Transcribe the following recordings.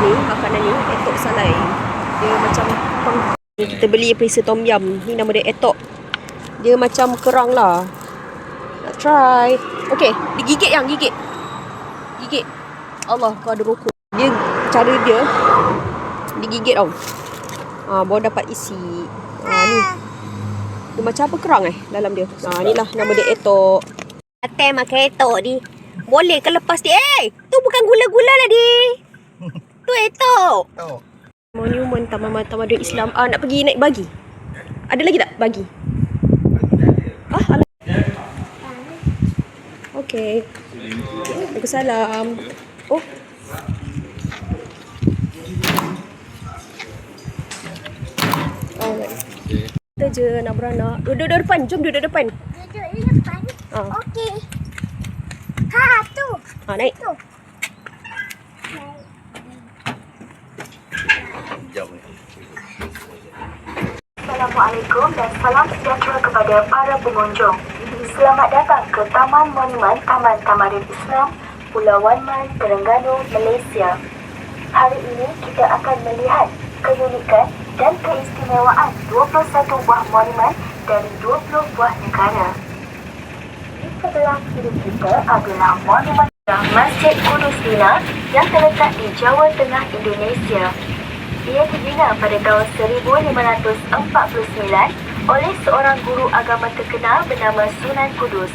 ni, makanan ni, etok salai. Dia macam ni kita beli perisa tom yum. Ni nama dia etok. Dia macam kerang lah. Nak try. Okay, digigit yang gigit. Gigit. Allah, kau ada rokok. Dia cara dia digigit tau. Baru dapat isi. Ni. Dia macam apa kerang dalam dia. Ni lah nama dia etok. Atai makan etok ni. Boleh ke lepas dia? Tu bukan gula-gula lah di. Tu etok. Monumen Tamadun Islam. Nak pergi naik bagi? Ada lagi tak bagi? Okay. Waalaikumsalam. Oh. Alright. Kita je nak beranak. Duduk depan. Jom duduk depan. Duduk depan? Okey. Tu. Naik. Tu. Assalamualaikum dan salam sejahtera kepada para pengunjung. Selamat datang ke Taman Monumen Taman Tamadun Islam, Pulau Wan Man, Terengganu, Malaysia. Hari ini kita akan melihat keunikan dan keistimewaan 21 buah monumen dari 20 buah negara. Di sebelah kiri kita adalah monumen Masjid Kudus Dina yang terletak di Jawa Tengah, Indonesia. Ia dibina pada tahun 1549 oleh seorang guru agama terkenal bernama Sunan Kudus.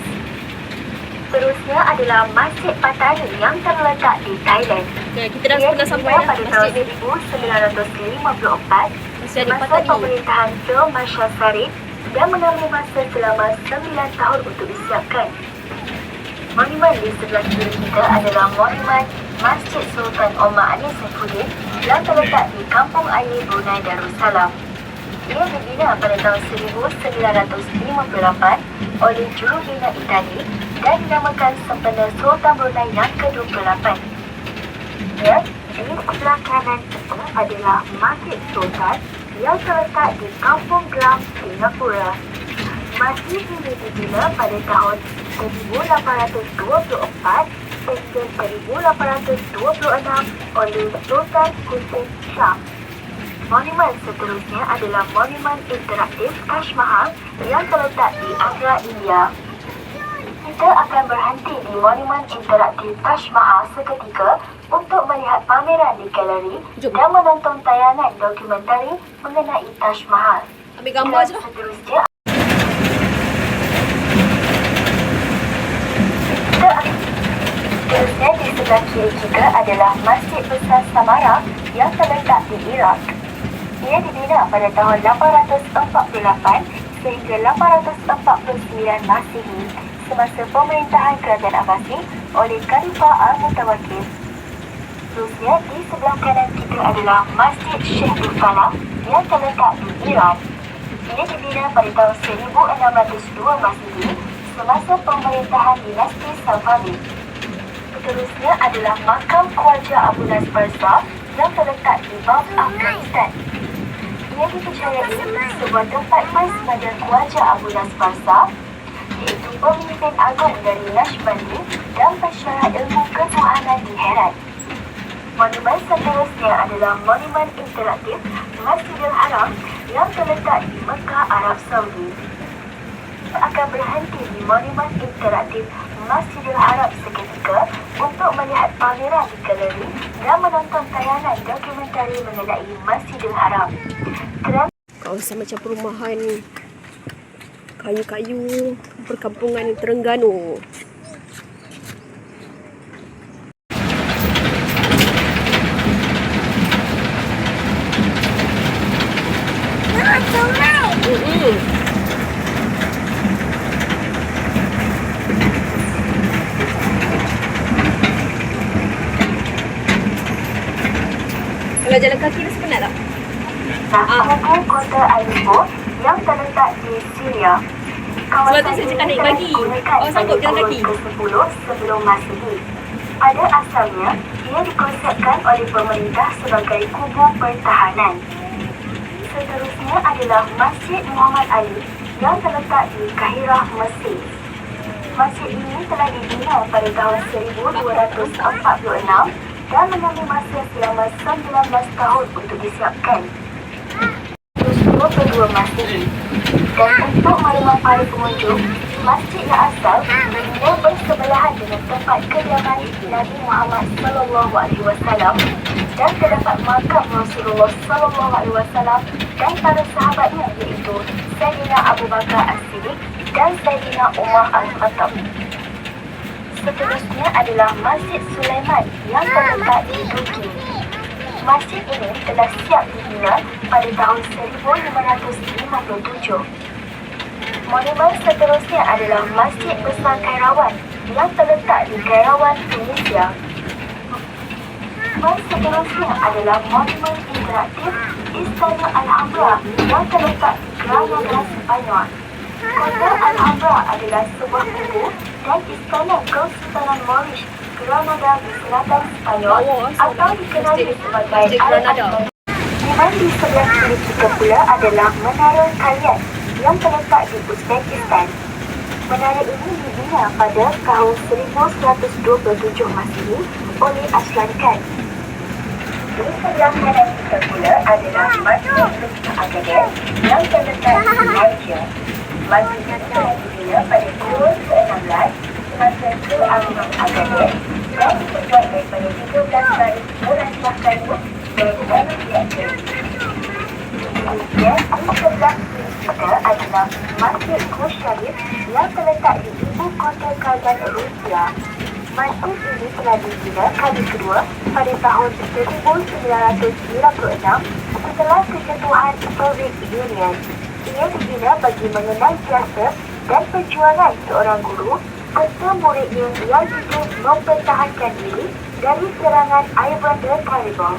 Seterusnya adalah Masjid Patani yang terletak di Thailand. Kita dah pernah sampai dah pada tahun 1954 semasa pemerintahan Sir Mashal Sharif dan mengambil masa selama 9 tahun untuk disiapkan. Monumen di sebelah kiri kita adalah monumen Masjid Sultan Omar Ali Saifuddin yang terletak di Kampung Ayer, Brunei Darussalam. Ia dibina pada tahun 1958 oleh jurubina Itali dan dinamakan sempena Sultan Brunei yang ke-28. Ya, di sebelah kanan kita adalah Masjid Sultan yang terletak di Kampung Glam, Singapura. Masjid ini dibina pada tahun 1824 sehingga 1826 oleh Sultan Hussein Shah. Monumen seterusnya adalah monumen interaktif Taj Mahal yang terletak di Agra, India. Kita akan berhenti di monumen interaktif Taj Mahal seketika untuk melihat pameran di galeri dan menonton tayangan dokumentari mengenai Taj Mahal. Ambil gambar je lah. Seterusnya di sebelah kiri kita adalah Masjid Besar Samara yang terletak di Iraq. Ia dibina pada tahun 848 sehingga 849 Masihi semasa pemerintahan Kerajaan Abbasi oleh Khalifah Al-Mutawakkil. Seterusnya di sebelah kanan kita adalah Masjid Sheikh Falah yang terletak di Iran. Ia dibina pada tahun 1602 Masihi semasa pemerintahan dinasti Safavid. Seterusnya adalah makam Khwaja Abu Nas Mirza yang terletak di Balkh, Afghanistan. Ia dipercayai sebuah tempat persemadan Khwaja Abu Nas Mirza, iaitu pemimpin agung dari Naqshbandi dan pensyarah ilmu ketuhanan di Herat. Monumen seterusnya adalah monumen interaktif Masjidil Haram yang terletak di Mekah, Arab Saudi. Kita akan berhenti di monumen interaktif Masjidil Haram seketika untuk melihat pameran di galeri dan menonton tayangan dokumentari mengenai Masjidil Haram. Kawasan macam perumahan kayu-kayu perkampungan Terengganu. Kalau jalan kaki dah sepenat tak? Kawasan kota Aleppo yang terletak di Syria. Sebab tu saya cakap naik bagi. Sanggup jalan kaki. ke-10 sebelum Masihi. Pada asalnya, ia dikonsepkan oleh pemerintah sebagai kubu pertahanan. Seterusnya adalah Masjid Muhammad Ali yang terletak di Kahirah, Mesir. Masjid ini telah dibina pada tahun 1246 dan mengambil masa selama 19 tahun untuk disiapkan. 22 Masehi. Dan untuk maklumat para pengunjung, masjid yang asal berada bersebelahan dengan tempat kediaman Nabi Muhammad SAW dan terdapat makam Rasulullah SAW dan para sahabatnya iaitu Sayyidina Abu Bakar As-Siddiq dan Sayyidina Umar Al-Khattab. Seterusnya adalah Masjid Sulaiman yang terletak di Turki. Masjid ini telah siap dibina pada tahun 1557. Monumen seterusnya adalah Masjid Besar Kairawan yang terletak di Kairawan, Tunisia. Monumen seterusnya adalah monumen interaktif Istana Alhambra yang terletak di Granada, Spanyol. Kota Alhambra adalah sebuah kubu dan istana Kesultanan Moorish Granada di selatan Spanyol atau dikenali sebagai Al-Andalus. Di sebelah kiri kita pula adalah Menara Kalyan yang terletak di Uzbekistan. Menara ini dibina pada tahun 1127 Masehi oleh Aslan Khan. Di sebelah kanan kita pula adalah Masjid Besar Agadir yang terletak di Malaysia. Masjid ini telah dibina pada tahun ke-16 semasa Keagungan Agadir dan diperbuat daripada 13 baris berancang kayu dan banyak biasa. Kemudian, di sebelah kiri kita adalah Masjid Quds Sharif yang terletak di ibu kota Kazan, Rusia. Masjid ini telah dibina kali kedua pada tahun 1996 setelah kejatuhan Soviet Union. Ia dibina bagi mengenang jasa dan perjuangan seorang guru serta muridnya yang hidup mempertahankan diri dari serangan Ivan the Terrible.